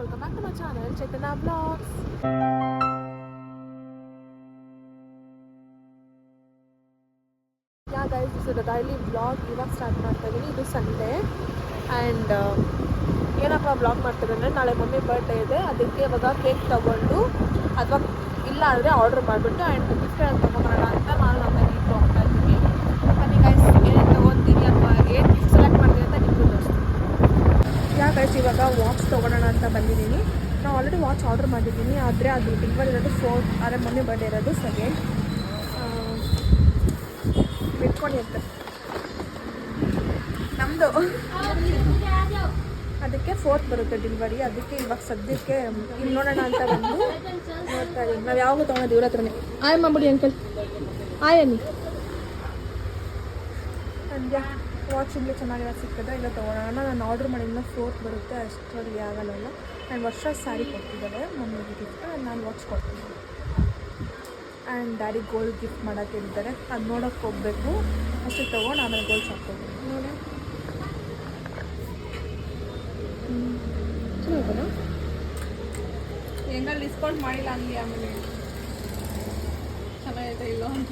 welcome back to my channel Chaitanya Vlogs. Yeah guys, this is the daily vlog. ಇವಾಗ start ಮಾಡ್ತಾ ಇದ್ದೀನಿ. ಇದು Sunday and ಏನಪ್ಪ vlog ಮಾಡ್ತಿದ್ರೆ ನಾಳೆ ಮಮ್ಮಿ ಬರ್ಡೇ ಇದೆ, ಅದಕ್ಕೆ ಇವಾಗ ಕೇಕ್ ತೊಗೊಂಡು ಅಥವಾ ಇಲ್ಲ ಅಂದರೆ ಆರ್ಡ್ರ್ ಮಾಡಿಬಿಟ್ಟು ಆ್ಯಂಡ್ ಗಿಫ್ಟ್ ತೊಗೊಂಬರೋಣ ಅಂತ ನಾನು ನಮ್ಮ ಮನೆಗೆ ಹೋಗ್ತಾ ಇದ್ದೀನಿ. ಬನ್ನಿ ಗೈಸ್, ಏನು ತೊಗೊತೀವಿ ಅಥವಾ ಏನು ಗಿಫ್ಟ್ ಸೆಲೆಕ್ಟ್ ಮಾಡ್ತೀವಿ ಅಂತ ನಿಮಗೂ ತೋರಿಸ್ತೀನಿ. ಯಾ ಗೈಸ್, ಇವಾಗ ವಾಚ್ ತೊಗೊಳೋಣ ಅಂತ ಬಂದಿದ್ದೀನಿ. ನಾನು ಆಲ್ರೆಡಿ ವಾಚ್ ಆರ್ಡ್ರ್ ಮಾಡಿದ್ದೀನಿ, ಆದರೆ ಅದು ಡೆಲಿವರಿ ಇರೋದು 4th, ಆದರೆ ಮಮ್ಮಿ ಬರ್ಡೇ ಇರೋದು 2nd. ಬಿಟ್ಕೊಂಡು ಇರ್ತದೆ ನಮ್ಮದು, ಅದಕ್ಕೆ 4th ಬರುತ್ತೆ ಡೆಲಿವರಿ. ಅದಕ್ಕೆ ಇವಾಗ ಸದ್ಯಕ್ಕೆ ಇಲ್ಲಿ ನೋಡೋಣ ಅಂತ ಬಂದು ನೋಡ್ತಾ ಇದ್ದೀವಿ. ನಾವು ಯಾವಾಗ ತೊಗೊಳೋದು ಇವ್ರ ಹತ್ರನೇ. ಆಯ್ ಮಾಡ್ಬಿಡಿ ಅಂಕಲ್, ಆಯ್ ಅನ್ನಿ. ಅಂದ್ಯಾ ವಾಚ್ ಇಲ್ಲೇ ಚೆನ್ನಾಗಿರೋ ಸಿಗ್ತದೆ, ಇಲ್ಲ ತೊಗೊಳೋಣ. ನಾನು ಆರ್ಡ್ರ್ ಮಾಡಿ ಇನ್ನೂ 4th ಬರುತ್ತೆ, ಅಷ್ಟರಲ್ಲಿ ಆಗಲ್ಲ. ನಾನು ವರ್ಷ ಸ್ಯಾರಿ ಕೊಡ್ತಿದ್ದಾರೆ ಮಮ್ಮಿಗೆ ಗಿಫ್ಟ್, ನಾನು ವಾಚ್ ಕೊಡ್ತೀನಿ. ಆ್ಯಂಡ್ ಡ್ಯಾಡಿ ಗೋಲ್ಡ್ ಗಿಫ್ಟ್ ಮಾಡೋಕ್ಕೆ ಹೇಳಿದ್ದಾರೆ, ಅದು ನೋಡೋಕ್ಕೆ ಹೋಗಬೇಕು. ಅಷ್ಟು ತೊಗೊಂಡು ಆಮೇಲೆ ಗೋಲ್ಡ್ ಶಾಪ್ ಹೋಗ್ಬೇಕು. ನೋಡಿ ಚೆನ್ನಾಗಿಲ್ಲ, ಹೆಂಗ ಡಿಸ್ಕೌಂಟ್ ಮಾಡಿಲ್ಲ ಹಂಗೆ ಆಮೇಲೆ ಚೆನ್ನಾಗಿದೆ ಇಲ್ಲೋ ಅಂತ.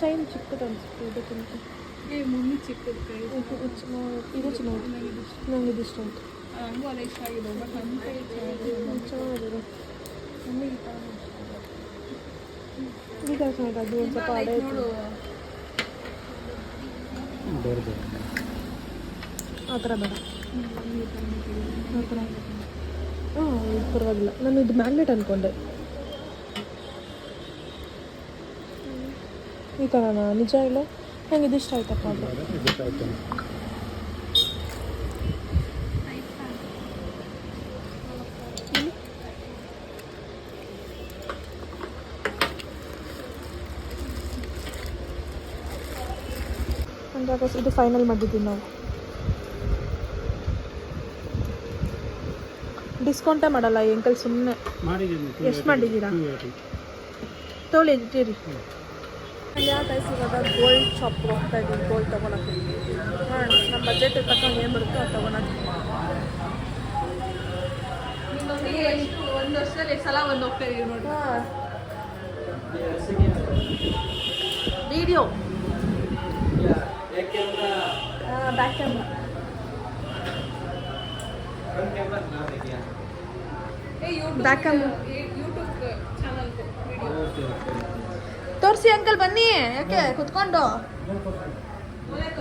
ಚೈನ್ ಚಿಕ್ಕದು ಅನಿಸುತ್ತೆ ಇದಕ್ಕಿಂತ. ಮಮ್ಮಿ ಚಿಕ್ಕದು ಕೈ ಇದು ಚೆನ್ನಾಗಿದೆ, ನನಗೆ ಇದು ಇಷ್ಟ ಆಯಿತು. ಹಂಗೂ ಅದೇ ಇಷ್ಟ ಆಗಿದೆ, ಬಟ್ ನನ್ನ ಕೈ ಚೆನ್ನಾಗಿದೆ. ಮಮ್ಮಿಗೆ ಈಗ ಚೆನ್ನಾಗಿದೆ, ಅದು ಒಂದು ಸ್ವಲ್ಪ ಅಡೆ ನೋಡು ಆ ಥರ ಬೇಡ, ಆ ಥರ. ಹಾಂ ಇದು ಪರವಾಗಿಲ್ಲ. ನಾನು ಇದು ಮ್ಯಾಗ್ನೆಟ್ ಅಂದ್ಕೊಂಡೆ. ಈ ಥರನಾ? ನಿಜ ಇಲ್ಲ, ನಂಗೆ ಇದು ಇಷ್ಟ ಆಯ್ತಪ್ಪ. ಅದು ಇದು ಫೈನಲ್ ಮಾಡಿದ್ದೀವಿ ನಾವು. ಡಿಸ್ಕೌಂಟೇ ಮಾಡಲ್ಲ ಈ ಅಂಕಲ್, ಸುಮ್ಮನೆ. ಎಷ್ಟು ಮಾಡಿದ್ದೀರಾ? ತೊಗೊಳ್ಳಿ ಇದ್ದೀರಿ. ಯಾಕೆ ಇವಾಗ ಗೋಲ್ಡ್ ಶಾಪ್ ಹೋಗ್ತಾ ಇದ್ದೀವಿ, ಗೋಲ್ಡ್ ತೊಗೊಳಕ್ಕೆ. ಹಾಂ, ನಮ್ಮ ಬಜೆಟ್ ತಗೊಂಡು ಏನು ಬರುತ್ತೋ ಅದು ತೊಗೊಳಕ್ಕೆ. ಒಂದು ವರ್ಷದಲ್ಲಿ ಎಷ್ಟು ಸಲ ಒಂದು ಹೋಗ್ತಾ ಇದೀವಿ ನೋಡಿ. ಹಾಂ, video back camera. Back camera ತೋರಿಸಿ ಅಂಕಲ್, ಬನ್ನಿ. ಯಾಕೆ ಕುತ್ಕೊಂಡು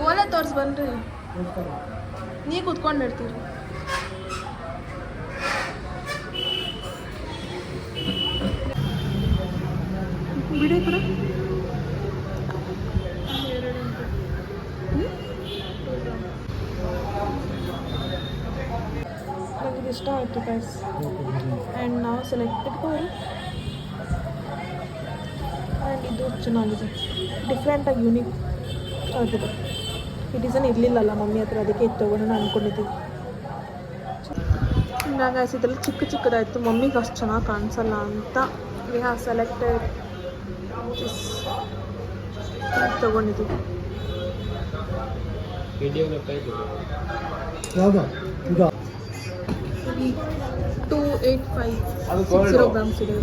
ಓಲೆ ತೋರಿಸಿ ಬನ್ರಿ, ನೀ ಕುತ್ಕೊಂಡಿರ್ತೀರಿ. ವಿಡಿಯೋ ಕೂಡ ನನಗೆ ಇಷ್ಟ ಆಯಿತು ಗೈಸ್. ಆ್ಯಂಡ್ ನಾವು ಸೆಲೆಕ್ಟ್ ಇಟ್ಕೊಂಡು, ಆ್ಯಂಡ್ ಇದು ಚೆನ್ನಾಗಿದೆ, ಡಿಫ್ರೆಂಟಾಗಿ ಯೂನಿಕ್ ಆಗಿದೆ. ಈ ಡಿಸೈನ್ ಇರಲಿಲ್ಲಲ್ಲ ಮಮ್ಮಿ ಹತ್ರ, ಅದಕ್ಕೆ ಇದು ತೊಗೊಳೋಣ ಅಂದ್ಕೊಂಡಿದ್ದೀವಿ. ಇವಾಗ ಇದೆಲ್ಲ ಚಿಕ್ಕ ಚಿಕ್ಕದಾಯಿತು, ಮಮ್ಮಿಗೆ ಅಷ್ಟು ಚೆನ್ನಾಗಿ ಕಾಣಿಸಲ್ಲ ಅಂತ ವಿ ಹ್ಯಾವ್ ಸೆಲೆಕ್ಟೆಡ್ ದಿಸ್ ತೊಗೊಂಡಿದ್ದೀವಿ. 285 ಗ್ರಾಮ್ಸ್ ಇದೆ.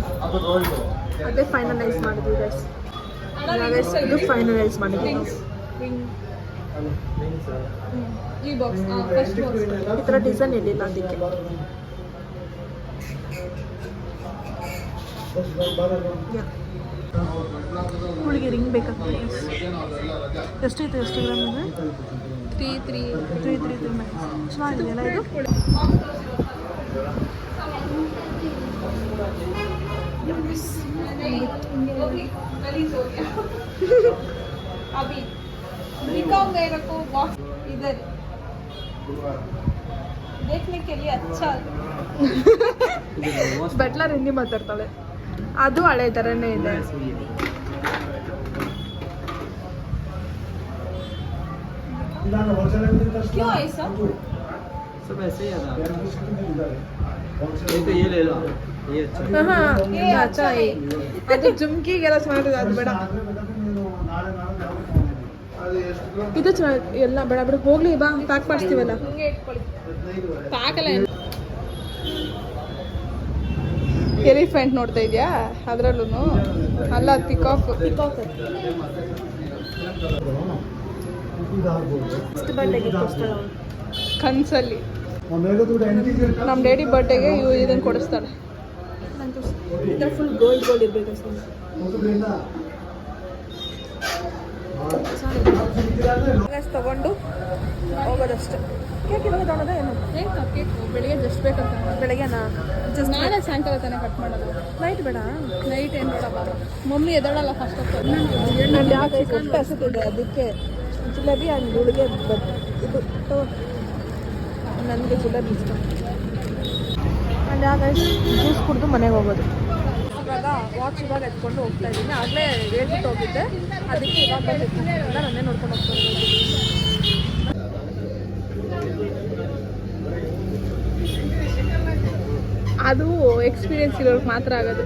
ಅದೇ ಫೈನಲೈಸ್ ಮಾಡಿದ್ವಿ ಗೈಸ್. ಇದು ಫೈನಲೈಸ್ ಮಾಡಿದ್ವಿ ನಾವು. ಈ ಥರ ಡಿಸೈನ್ ಇರಲಿಲ್ಲ, ಅದಕ್ಕೆ. ಹುಡುಗಿ ರಿಂಗ್ ಬೇಕಾಗ್ತದೆ. ಎಷ್ಟೈತೆ, ಎಷ್ಟು ಗ್ರಾಮ್ ಇದೆ? 333 ಚೆನ್ನಾಗಿದೆಯಲ್ಲ ಇದು. ಬಟ್ಲರ್ ಹಿಂದಿ ಮಾತಾಡ್ತಾಳೆ, ಅದು ಹಳೆ ಥರನೇ ಇದೆ. क्यों ऐसा? सब ऐसे ही है। ये तो ये ले लो, ये अच्छा। हाँ, ये अच्छा है. ಅದು ಜುಮ್ಕಿಗೆಲ್ಲ ಚೆನ್ನಾಗಿದೆ, ಅದು ಬೇಡ. ಇದು ಚೆನ್ನಾಗಿ ಎಲ್ಲ ಬೇಡ ಬಿಡು ಹೋಗ್ಲಿ ಬಾ ಪ್ಯಾಕ್ ಮಾಡಿಸ್ತೀವಲ್ಲ ಪ್ಯಾಕಲ್ಲ ಎಲಿಫೆಂಟ್ ನೋಡ್ತಾ ಇದೆಯಾ ಅದರಲ್ಲೂ ಅಲ್ಲ ಪಿಕಾಕ್ ಕನ್ಸಲ್ಲಿ ನಮ್ಮ ಡ್ಯಾಡಿ ಬರ್ಡೇಗೆ ಇದನ್ನು ಕೊಡಿಸ್ತಾಳೆ ಫುಲ್ ಗೋಲ್ಡ್ ಇರಬೇಕು ತಗೊಂಡು ಹೋಗೋದಷ್ಟೇ ಕೇಕ್ ಇವಾಗ ತಗೊಳೋದ ಏನು ಕೇಕ್ ಬೆಳಿಗ್ಗೆ ಜಸ್ಟ್ ಬೇಕಂತ ಬೆಳಿಗ್ಗೆನಾ ಜಸ್ಟ್ ನಾಳೆ ಸಾಯಂಕಾಲ ತಾನೇ ಕಟ್ ಮಾಡೋದು ನೈಟ್ ಬೇಡ ನೈಟ್ ಏನು ಬೇಡಪ್ಪ ಮಮ್ಮಿ ಎದಳಲ್ಲ ಫಸ್ಟ್ ನಾನು ಯಾಕೆ ಹೊಟ್ಟೆ ಹಸಿತಿದೆ ಅದಕ್ಕೆ ಜಿಲೇಬಿ ಆ್ಯಂಡ್ ಹುಡುಗೆ ಇದು ನನಗೆ ಜಿಲೇಬಿ ಇಷ್ಟ ಆ್ಯಂಡ್ ಯಾಕೆ ಜ್ಯೂಸ್ ಕುಡಿದು ಮನೆಗೆ ಹೋಗೋದು ಇವಾಗ ವಾಚ್ ಇವಾಗ ಎತ್ಕೊಂಡು ಹೋಗ್ತಾ ಇದ್ದೀನಿ ಆಗಲೇ ಹೇಳ್ಬಿಟ್ಟು ಹೋಗಿದ್ದೆ ಅದಕ್ಕೆ ಇವಾಗ ಬಂದಿತ್ತು ನನ್ನೇ ನೋಡ್ಕೊಂಡು ಹೋಗ್ತಾ ಅದು ಎಕ್ಸ್ಪೀರಿಯನ್ಸ್ ಇರೋರ್ಗೆ ಮಾತ್ರ ಆಗೋದು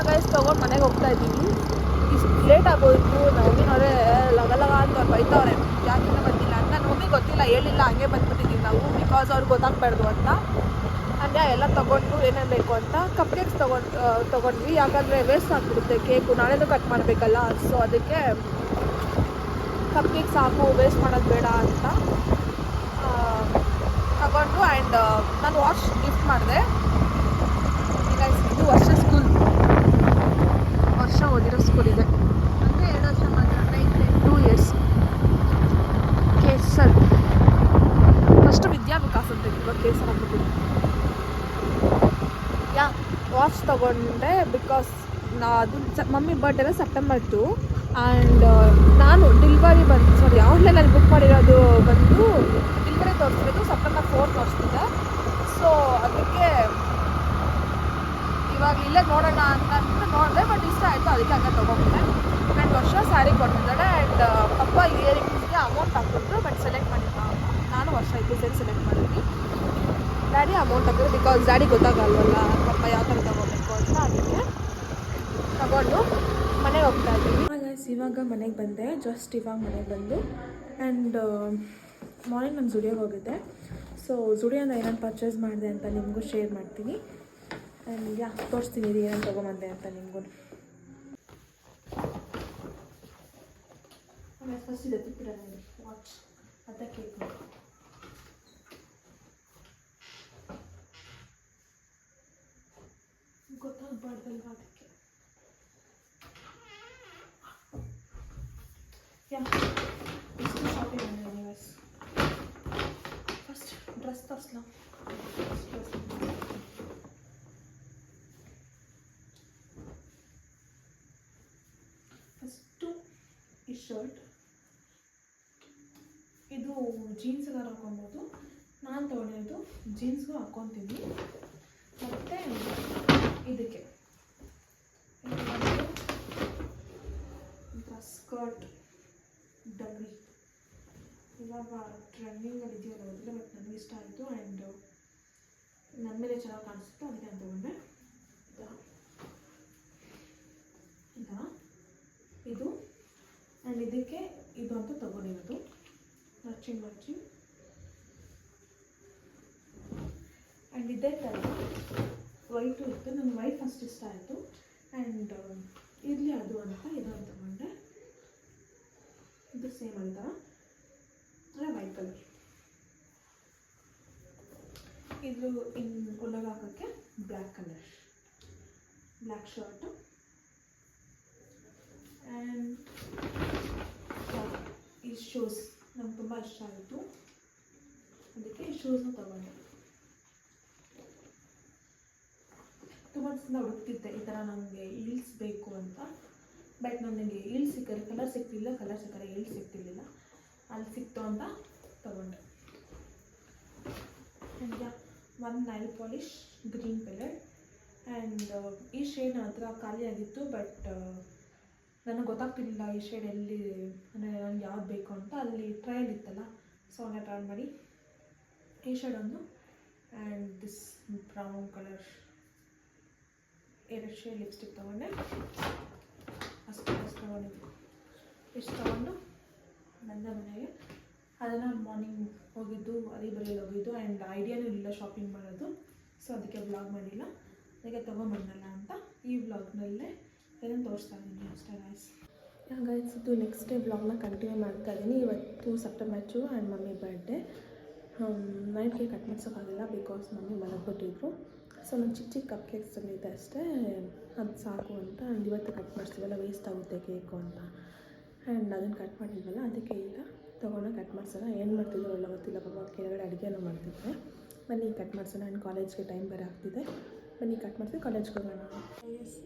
ಗೈಸ್ ತೊಗೊಂಡು ಮನೆಗೆ ಹೋಗ್ತಾ ಇದ್ದೀವಿ ಇಷ್ಟು ಲೇಟ್ ಆಗೋಯ್ತು ನವೀನವರೇ ಲಗಲಗ ಅಂತ ಬೈತವ್ರೆ ಯಾಕಿಂತ ಬಂದಿಲ್ಲ ಅಂತ ನಮಗೆ ಗೊತ್ತಿಲ್ಲ ಹೇಳಿಲ್ಲ ಹಂಗೆ ಬಂದ್ಬಿಟ್ಟಿದ್ದೀವಿ ನಾವು ಬಿಕಾಸ್ ಅವ್ರಿಗೆ ಗೊತ್ತಾಗಬಾರ್ದು ಅಂತ ಅಂದರೆ ಎಲ್ಲ ತೊಗೊಂಡು ಏನೇನು ಬೇಕು ಅಂತ ಕಪ್ ಕೇಕ್ಸ್ ತೊಗೊಂಡ್ವಿ ಯಾಕಂದರೆ ವೇಸ್ಟ್ ಆಗಿಬಿಡುತ್ತೆ ಕೇಕು ನಾಳೆನೂ ಕಟ್ ಮಾಡಬೇಕಲ್ಲ ಸೊ ಅದಕ್ಕೆ ಕಪ್ ಕೇಕ್ಸ್ ಸಾಕು ವೇಸ್ಟ್ ಮಾಡೋದು ಬೇಡ ಅಂತ ತಗೊಂಡು ಆ್ಯಂಡ್ ನಾನು ವಾಚ್ ಗಿಫ್ಟ್ ಮಾಡಿದೆ ಈಗ ಇದು ವರ್ಷ ವರ್ಷ ಓದಿರೋ ಸ್ಕೂಲ್ ಇದೆ ಅಂದರೆ 2 ವರ್ಷ ಮಾತ್ರ 2 ಇಯರ್ಸ್ ಕೇಸರ್ ಫಸ್ಟ್ ವಿದ್ಯಾವಿಕಾಸ್ ಅಂತ ಇವಾಗ ಕೇಸರ್ ಹಾಕ್ಬಿಟ್ಟಿದ್ದೆ ವಾಚ್ ತೊಗೊಂಡೆ ಬಿಕಾಸ್ ಅದು ಮಮ್ಮಿ ಬರ್ಡೇನ ಸೆಪ್ಟೆಂಬರ್ 2 ಆ್ಯಂಡ್ ನಾನು ಡೆಲಿವರಿ ಆನ್ಲೈನಲ್ಲಿ ಬುಕ್ ಮಾಡಿರೋದು ಬಂದು ಡೆಲಿವರಿ ತೋರಿಸ್ತಿರೋದು ಸೆಪ್ಟೆಂಬರ್ 4 ತೋರಿಸ್ತಿದೆ ಸೊ ಅದಕ್ಕೆ ಇವಾಗ ಇಲ್ಲೇ ನೋಡೋಣ ಅಂತ ನೋಡಿದೆ ಬಟ್ ಇಷ್ಟ ಆಯಿತು ಅದಕ್ಕೆ ಹಂಗೆ ತೊಗೊಂಡೆ ಆ್ಯಂಡ್ ವರ್ಷ ಸ್ಯಾರಿ ಕೊಟ್ಟಿದ್ದಾಳೆ ಆ್ಯಂಡ್ ಪಪ್ಪ ಇಯರಿಂಗ್ಸ್ಗೆ ಅಮೌಂಟ್ ಹಾಕಿದ್ರು ಬಟ್ ಸೆಲೆಕ್ಟ್ ಮಾಡಿಲ್ಲ ನಾನು ವರ್ಷ ಸೇರಿ ಸೆಲೆಕ್ಟ್ ಮಾಡಿದ್ವಿ ಡ್ಯಾಡಿ ಅಮೌಂಟ್ ಹಾಕಿದ್ರು ಬಿಕಾಸ್ ಡ್ಯಾಡಿ ಗೊತ್ತಾಗಲ್ವಲ್ಲ ಪಪ್ಪ ಯಾವ ಥರ ತೊಗೋಬೇಕು ಅಂತ ಅದಕ್ಕೆ ತಗೊಂಡು ಮನೆಗೆ ಹೋಗ್ತಾ ಇದ್ದೀವಿ ಇವಾಗ ಮನೆಗೆ ಬಂದೆ ಜಸ್ಟ್ ಇವಾಗ ಮನೆಗೆ ಬಂದು ಆ್ಯಂಡ್ ಮಾರ್ನಿಂಗ್ ನಾನು ಜುಡಿಯೋಗೆ ಹೋಗಿದ್ದೆ ಸೊ ಜುಡಿಯೋನ ಏನೇನು ಪರ್ಚೇಸ್ ಮಾಡಿದೆ ಅಂತ ನಿಮಗೂ ಶೇರ್ ಮಾಡ್ತೀನಿ ಆ್ಯಂಡ್ ತೋರಿಸ್ತೀನಿ ಇದು ಏನೇನು ತೊಗೊಂಬಂದೆ ಅಂತ ನಿಮಗೂ ಫಸ್ಟ್ ಇದೆ ತಿಪ್ಪಿಡ ವಾಚ್ ಅದ ಕೇಕ್ ಗೊತ್ತಾಗಬಾರ್ದಲ್ವ ಅದಕ್ಕೆ ಇಷ್ಟು ಶಾಪಿಂಗ್ ಮಾಡಿದ್ದೀನಿ ಗೈಸ್ ಫಸ್ಟ್ ಡ್ರೆಸ್ ತೋರಿಸ್ಲಾ ಫಸ್ಟು ಈ ಶರ್ಟ್ ಇದು ಜೀನ್ಸ್ ಎಲ್ಲ ಹಾಕೊಬೋದು ನಾನು ತೊಗೊಂಡಿದ್ದು ಜೀನ್ಸ್ಗೂ ಹಾಕ್ಕೊತೀನಿ ಮತ್ತು ಇದಕ್ಕೆ ಸ್ಕರ್ಟ್ ಡಬ್ರಿ ಇವಾಗ ಟ್ರೆಂಡಿಂಗಲ್ಲಿ ಇದೆಯಲ್ಲ ಹೋದರೆ ಬಟ್ ನನಗೆ ಇಷ್ಟ ಆಯಿತು ಆ್ಯಂಡ್ ನನ್ನ ಮೇಲೆ ಚೆನ್ನಾಗಿ ಕಾಣಿಸುತ್ತೆ ಅದಕ್ಕೆ ನಾನು ತೊಗೊಂಡೆ ಇದು ಆ್ಯಂಡ್ ಇದಕ್ಕೆ ಇದು ಅಂತ ತೊಗೊಂಡಿರೋದು ಮ್ಯಾಚಿಂಗ್ ಆ್ಯಂಡ್ ಇದೇ ಥರ ವೈಟು ಇತ್ತು ನನಗೆ ವೈಟ್ ಫಸ್ಟ್ ಇಷ್ಟ ಆಯಿತು ಆ್ಯಂಡ್ ಇರಲಿ ಅದು ಅಂತ ಇದನ್ನು ತೊಗೊಂಡೆ ಇದು ಸೇಮ್ ಅಂತ ಅಂದರೆ ವೈಟ್ ಕಲರ್ ಇದು ಇನ್ನು ಒಳಗೆ ಹಾಕೋಕ್ಕೆ black colour black shirt and ಈ ಶೂಸ್ ನಂಗೆ ತುಂಬ ಇಷ್ಟ ಆಯಿತು ಅದಕ್ಕೆ ಈ ಶೂಸ್ನ ತೊಗೊಂಡೆ ತುಂಬ ದಿವಸದಿಂದ ಹುಡುಕ್ತಿದ್ದೆ ಈ ಥರ ನನಗೆ ಹೀಲ್ಸ್ ಬೇಕು ಅಂತ ಬಟ್ ನನಗೆ ಹೀಲ್ಸ್ ಸಿಕ್ಕರೆ ಕಲರ್ ಸಿಕ್ಕರೆ ಹೀಲ್ಸ್ ಸಿಗ್ತಿರ್ಲಿಲ್ಲ ಅಲ್ಲಿ ಸಿಕ್ತು ಅಂತ ತೊಗೊಂಡೆ ಒಂದು nail polish green colour and ಈ ಶೇಡ್ ನನ್ನ ಹತ್ರ ಖಾಲಿ ಆಗಿತ್ತು. ಬಟ್ ನನಗೆ ಗೊತ್ತಾಗ್ತಿರ್ಲಿಲ್ಲ ಈ ಶೇಡ್ ಎಲ್ಲಿ ಅಂದರೆ ನನಗೆ ಯಾವ್ದು ಬೇಕು ಅಂತ. ಅಲ್ಲಿ ಟ್ರಯಲ್ ಇತ್ತಲ್ಲ, ಸೊ ಹಂಗೆ ಟ್ರೈ ಮಾಡಿ ಈ ಶೇಡ್ ಒಂದು and this brown colour 2 shade lipstick ತೊಗೊಂಡೆ. ಅಷ್ಟು ತೊಗೊಂಡಿದ್ದೆ. ಇಷ್ಟು ತೊಗೊಂಡು ಬಂದೆ ಮನೆಗೆ. ಅದನ್ನು ಮಾರ್ನಿಂಗ್ ಹೋಗಿದ್ದು ಅಲಿಬರಿಯಲ್ಲಿ ಹೋಗಿದ್ದು ಆ್ಯಂಡ್ ಐಡಿಯಾನೂ ಇಲ್ಲ ಶಾಪಿಂಗ್ ಮಾಡೋದು, ಸೊ ಅದಕ್ಕೆ ವ್ಲಾಗ್ ಮಾಡಿಲ್ಲ. ಅದಕ್ಕೆ ತೊಗೊಂಬಂದಲ್ಲ ಅಂತ ಈ ವ್ಲಾಗ್ನಲ್ಲೇ ಇದನ್ನು ತೋರಿಸ್ತಾ ಇದ್ದೀನಿ ಅಷ್ಟೇ ಗೈಸ್. ಗೈಸ್ ಇದು ನೆಕ್ಸ್ಟ್ ಡೇ ವ್ಲಾಗ್ನ ಕಂಟಿನ್ಯೂ ಮಾಡ್ತಾ ಇದ್ದೀನಿ. ಇವತ್ತು ಸೆಪ್ಟೆಂಬರ್ 2 ಆ್ಯಂಡ್ ಮಮ್ಮಿ ಬರ್ಡೇ. ನೈಟ್ಗೆ ಕಟ್ ಮಾಡ್ಸೋಕ್ಕಾಗಿಲ್ಲ ಬಿಕಾಸ್ ಮಮ್ಮಿ ಮಲಗಿಬಿಟ್ಟಿದ್ರು. ಸೊ ನಾನು ಚಿಕ್ಕ ಚಿಕ್ಕ ಕಪ್ ಕೇಕ್ಸ್ ತಂದಿದ್ದೆ ಅಷ್ಟೇ, ಅದು ಸಾಕು ಅಂತ. ಆ್ಯಂಡ್ ಇವತ್ತು ಕಟ್ ಮಾಡಿಸ್ತೀವಲ್ಲ ವೇಸ್ಟ್ ಆಗುತ್ತೆ ಕೇಕು ಅಂತ, ಆ್ಯಂಡ್ ಅದನ್ನು ಕಟ್ ಮಾಡಿದ್ವಲ್ಲ ಅದಕ್ಕೆ ಈಗ ತೊಗೊಂಡು ಕಟ್ ಮಾಡ್ಸೋಣ. ಏನು ಮಾಡ್ತಿದ್ರು ಎಲ್ಲ ಗೊತ್ತಿಲ್ಲ ಪಾಪ, ಕೆಳಗಡೆ ಅಡುಗೆನೂ ಮಾಡ್ತಿದ್ದೆ. ಬನ್ನಿ ಕಟ್ ಮಾಡ್ಸೋಣ. ಆ್ಯಂಡ್ ಕಾಲೇಜ್ಗೆ ಟೈಮ್ ಬೇರೆ ಆಗ್ತಿದೆ. ಬನ್ನಿ ಕಟ್ ಮಾಡ್ತೀವಿ, ಕಾಲೇಜ್ಗೆ ಹೋಗೋಣ.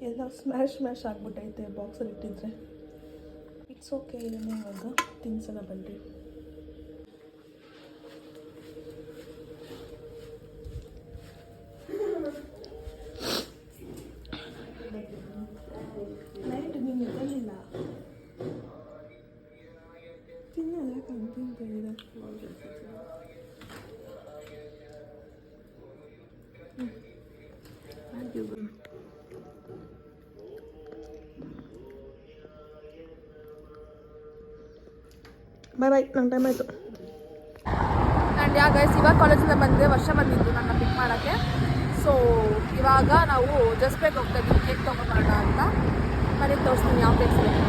ಎಲ್ಲ ಸ್ಮ್ಯಾಶ್ ಆಗಿಬಿಟ್ಟೈತೆ ಬಾಕ್ಸಲ್ಲಿ ಇಟ್ಟಿದ್ರೆ. ಇಟ್ಸ್ ಓಕೆ, ಏನೇ ಇವಾಗ ತಿನ್ಸೋಣ ಬನ್ನಿ. ನೈಟ್ ನೀನು ಇರಲಿಲ್ಲ ತಿನ್ನಲ್ಲ ಕಂತಿಂತಿದೆ. ಬಾಯ್ ಬಾಯ್, ನಂಗೆ ಟೈಮ್ ಆಯಿತು. ಆ್ಯಂಡ್ ಯಾ ಗೈಸ್, ಇವಾಗ ಕಾಲೇಜಿಂದ ಬಂದೆ. ವರ್ಷ ಬಂದಿದ್ದು ನನ್ನ ಪಿಕ್ ಮಾಡೋಕ್ಕೆ. ಸೊ ಇವಾಗ ನಾವು ಜಸ್ಪೇಟ್ ಹೋಗ್ತಾ ಇದ್ದೀವಿ ಕೇಕ್ ತೊಗೊಂಬರೋಣ ಅಂತ. ಮನೆಗೆ ತೋರಿಸ್ತೀನಿ ಯಾವ ಕೇಕ್ ಸಿಗುತ್ತೆ.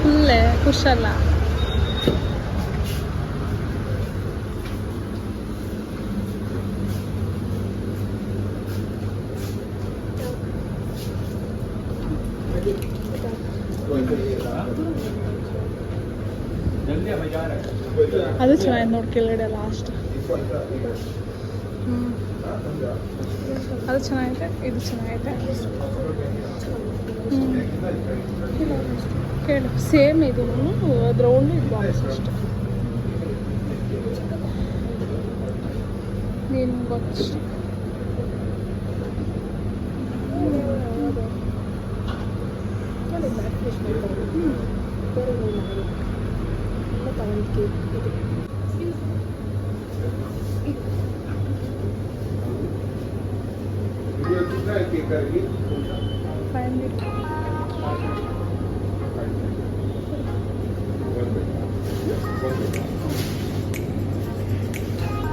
ಫುಲ್ಲೇ ಖುಷಲ್ಲ. ಅದು ಚೆನ್ನಾಗಿದೆ ನೋಡಿ ಕೆಳಗಡೆ ಲಾಸ್ಟ್. ಅದು ಚೆನ್ನಾಗಿದೆ, ಇದು ಚೆನ್ನಾಗಿದೆ. ಕೇಳು ಸೇಮ್ ಇದು ಅದು ರೌಂಡ್ ಇದು ಬಾಕ್ಸ್ ಅಷ್ಟೆ. ನೀನು ಬಾಕ್ಸ್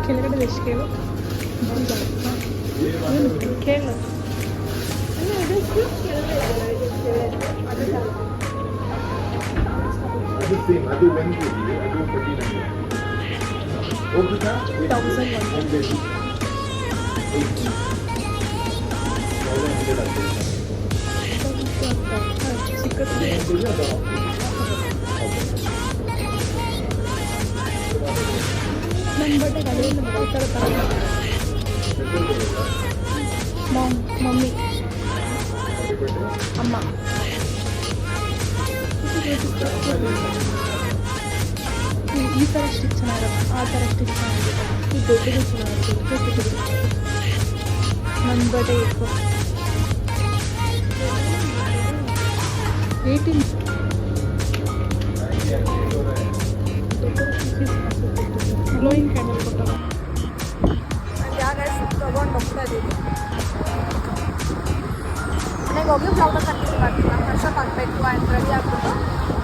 ಕೆಳಗಡೆ ಎಷ್ಟು ಕೇಳು ಕೇಳು. ಮಮ್ಮಿ ಅಮ್ಮ ಈ ಥರ ಸ್ಟಿಚ್ ಚೆನ್ನಾಗಿರುತ್ತೆ, ಆ ಥರ ಸ್ಟಿಚ್ ಚೆನ್ನಾಗಿರುತ್ತೆ. ಈ ದೊಡ್ಡದು ಚೆನ್ನಾಗಿರುತ್ತೆ. ನನ್ನ ಬರ್ಡೇ ಇತ್ತು 18 ಗ್ಲೋಯಿಂಗ್ ಕ್ಯಾಂಡಲ್ ಕೊಟ್ಟರು. ಜಾಗ ತೊಗೊಂಡು ಹೋಗ್ತಾ ಇದ್ದೀವಿ. ಮನೆಗೆ ಹೋಗಿ ಬ್ಲಾಗ್ನ ಕಂಟಿನ್ಯೂ ಮಾಡ್ತೀನಿ. ನಾನು ಫ್ರೆಶ್ ಅಪ್ ಆಗಬೇಕು ಆ್ಯಂಡ್ ರೆಡಿ ಆಗಿಬಿಟ್ಟು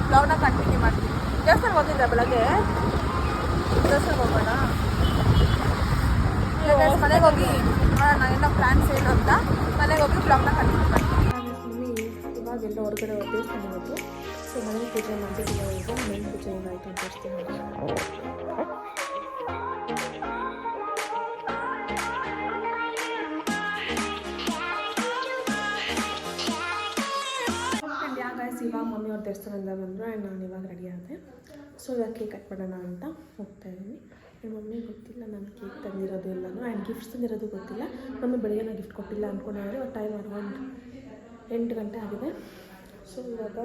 ಬ್ಲಾಗ್ನ ಕಂಟಿನ್ಯೂ ಮಾಡ್ತೀನಿ. ದೇವಸ್ಥಾನ ಹೋಗಿದ್ದೆ ಬೆಳಗ್ಗೆ, ದೇವಸ್ಥಾನ ಹೋಗೋಣ. ಮನೆಗೆ ಹೋಗಿ ನೋಡೋಣ ಏನೋ ಪ್ಲ್ಯಾನ್ಸ್ ಏನು ಅಂತ. ಮನೆಗೆ ಹೋಗಿ ಬ್ಲಾಗ್ನ ಕಂಟಿನ್ಯೂ ಮಾಡ್ತೀನಿ. ಇವಾಗೆಲ್ಲ ಹೊರಗಡೆ ದೇವಸ್ಥಾನ ಹೋಗೋದು. ಸೊ ಮನೆ ಪೂಜೆ ಮಾಡಿದ್ದೀವಿ. ಈಗ ಮನೆ ಪೂಜೆ ಏನಾಯಿತು ಅಂತ ತೋರಿಸ್ತೀನಿ. ಇವಾಗ ಮಮ್ಮಿ ಅವ್ರ ದೇವಸ್ಥಾನದಿಂದ ಬಂದರು ಆ್ಯಂಡ್ ನಾನು ಇವಾಗ ರೆಡಿ ಆದೆ. ಸೊ ಇವಾಗ ಕೇಕ್ ಕಟ್ ಮಾಡೋಣ ಅಂತ ಹೋಗ್ತಾ ಇದ್ದೀನಿ. ನಿಮ್ಮ ಮಮ್ಮಿಗೆ ಗೊತ್ತಿಲ್ಲ ನಾನು ಕೇಕ್ ತಂದಿರೋದು ಎಲ್ಲನೂ ಆ್ಯಂಡ್ ಗಿಫ್ಟ್ಸ್ ತಂದಿರೋದು ಗೊತ್ತಿಲ್ಲ. ಮಮ್ಮಿ ಬೆಳಗ್ಗೆ ನಾನು ಗಿಫ್ಟ್ ಕೊಟ್ಟಿಲ್ಲ ಅಂದ್ಕೊಂಡಿದ್ದಾರೆ. ಟೈಮ್ ಅರೌಂಡ್ 8 ಗಂಟೆ ಆಗಿದೆ. ಸೊ ಇವಾಗ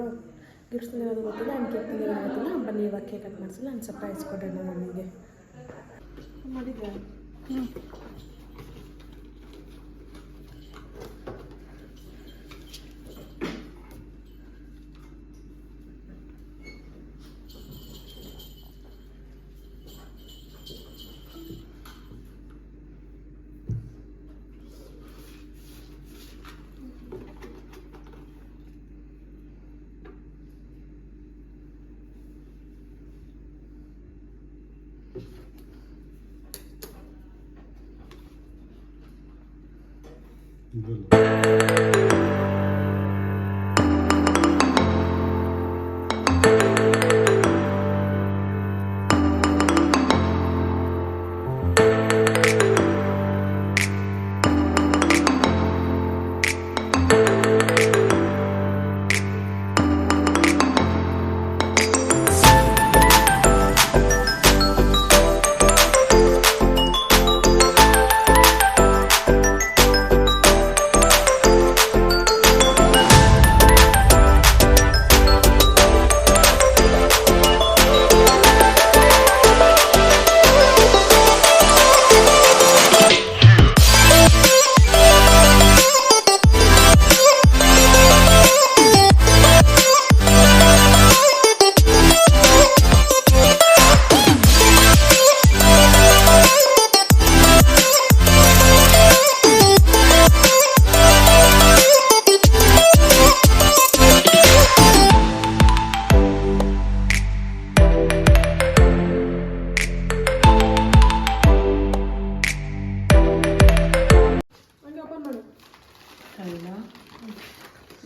ಗಿಫ್ಟ್ಸ್ ತಂದಿರೋದು ಗೊತ್ತಿಲ್ಲ ಆ್ಯಂಡ್ ಕೇಕ್ ತಂದಿರೋದು ಗೊತ್ತಿಲ್ಲ. ಬನ್ನಿ ಇವಾಗ ಕೇಕ್ ಕಟ್ ಮಾಡಿಸಿಲ್ಲ ನಾನು ಸರ್ಪ್ರೈಸ್ ಕೊಟ್ಟೆ ನಮ್ಮ ಮಮ್ಮಿಗೆ. ಮಾಡಿದ್ದೆ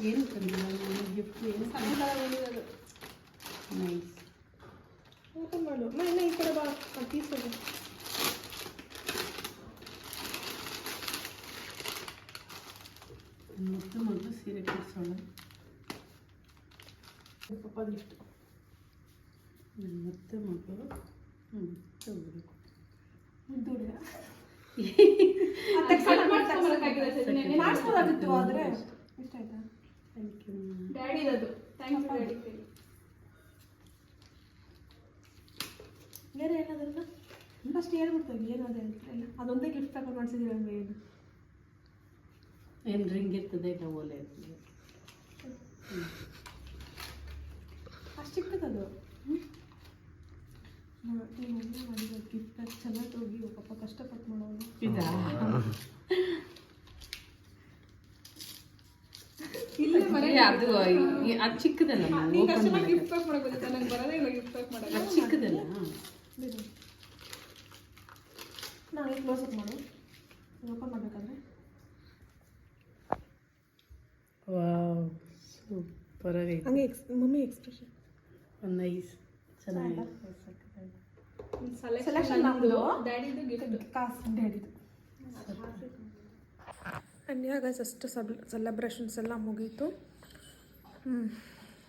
ಏನು ತಂದಿಲ್ಲ ಗಿಫ್ಟ್ ಏನು ನೈಸ್. ಓಪನ್ ಮಾಡು. ಇಲ್ಲ ಈ ಕಡೆ ಬಾ ಪೀಸ್ ಇದೆ. ಮತ್ತು ಮೊದಲು ಸೀರೆ ಕೊಡಿಸೋಣ. ಪಾಪ ಗಿಫ್ಟ್ ಮತ್ತು ಮಗಳು ತಗೋಬೇಕು. ಮಾಡಿಸ್ಬೋದಾಗಿತ್ತು ಆದರೆ ಇಷ್ಟ ಆಯ್ತಾ? ಥ್ಯಾಂಕ್ ಯು ಡ್ಯಾಡಿದದು. Thank you daddy. ಬೇರೆ ಏನಾದ್ರಲ್ಲ ಫಸ್ಟ್ ಹೇಳ್ಬಿಡ್ತೀವಿ ಏನಾದ್ರೆ ಇಲ್ಲ ಅದೊಂದೇ ಗಿಫ್ಟ್ ತಗೊಂಡು ಮಾಡಿಸಿದ್ದೀವಿ ನಮಗೆ. ಏನು ರಿಂಗ್ ಇರ್ತದೆ ಇಲ್ಲ ಓಲೆ ಇರ್ತದೆ ಅಷ್ಟು ಚಿಕ್ಕದದು. ಮಮ್ಮಿ ಮಾಡಿರೋ ಗಿಫ್ಟ್ ಅಷ್ಟು ಚೆನ್ನಾಗಿ ಹೋಗಿ ಪಾಪ ಕಷ್ಟಪಟ್ಟು ಮಾಡೋದು. ಇದಾ ಅದು ಅದು ಚಿಕ್ಕದಲ್ಲ ಗಿಫ್ಟ್ ಪ್ಯಾಕ್ ಮಾಡೋದು ನಂಗೆ ಬರೋದೇ ಇಲ್ಲ ಗಿಫ್ಟ್ ಪ್ಯಾಕ್ ಮಾಡೋದು. ಅದು ಚಿಕ್ಕದಲ್ಲ. ನಾನು ಕ್ಲೋಸ್ ಅಪ್ ಮಾಡು ಓಪನ್ ಮಾಡಬೇಕಾದ್ರೆ. ವಾವ್ ಸೂಪರ್ ಆಗೈತೆ. ಹಂಗೆ ಮಮ್ಮಿ ಎಕ್ಸ್ಪ್ರೆಷನ್ ನೈಸ್ ಚೆನ್ನಾಗಿದೆ. ಸೆಲೆಕ್ಷನ್ ನಮ್ಮದು ಡ್ಯಾಡಿದು ಗಿಫ್ಟ್ ಕಾಸು ಡ್ಯಾಡಿದು. ಆ್ಯಂಡ್ ಇವಾಗ ಜಸ್ಟ್ ಸೆಲೆಬ್ರೇಷನ್ಸ್ ಎಲ್ಲ ಮುಗೀತು.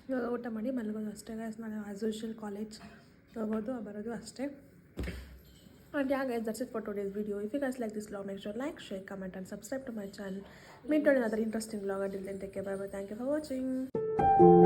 ಇವಾಗ ಊಟ ಮಾಡಿ ಮಲಗೋದು ಅಷ್ಟೇ ಗೈಸ್. ನಾನು ಆ್ಯಸ್ ಯೂಶುವಲ್ ಕಾಲೇಜ್ ಹೋಗೋದು ಬರೋದು ಅಷ್ಟೇ. And yeah guys, that's it for today's video. If you guys like this vlog, make sure to like, share, comment and subscribe to my channel. Meet you in another interesting vlog. Until then, take care, bye bye. Thank you for watching.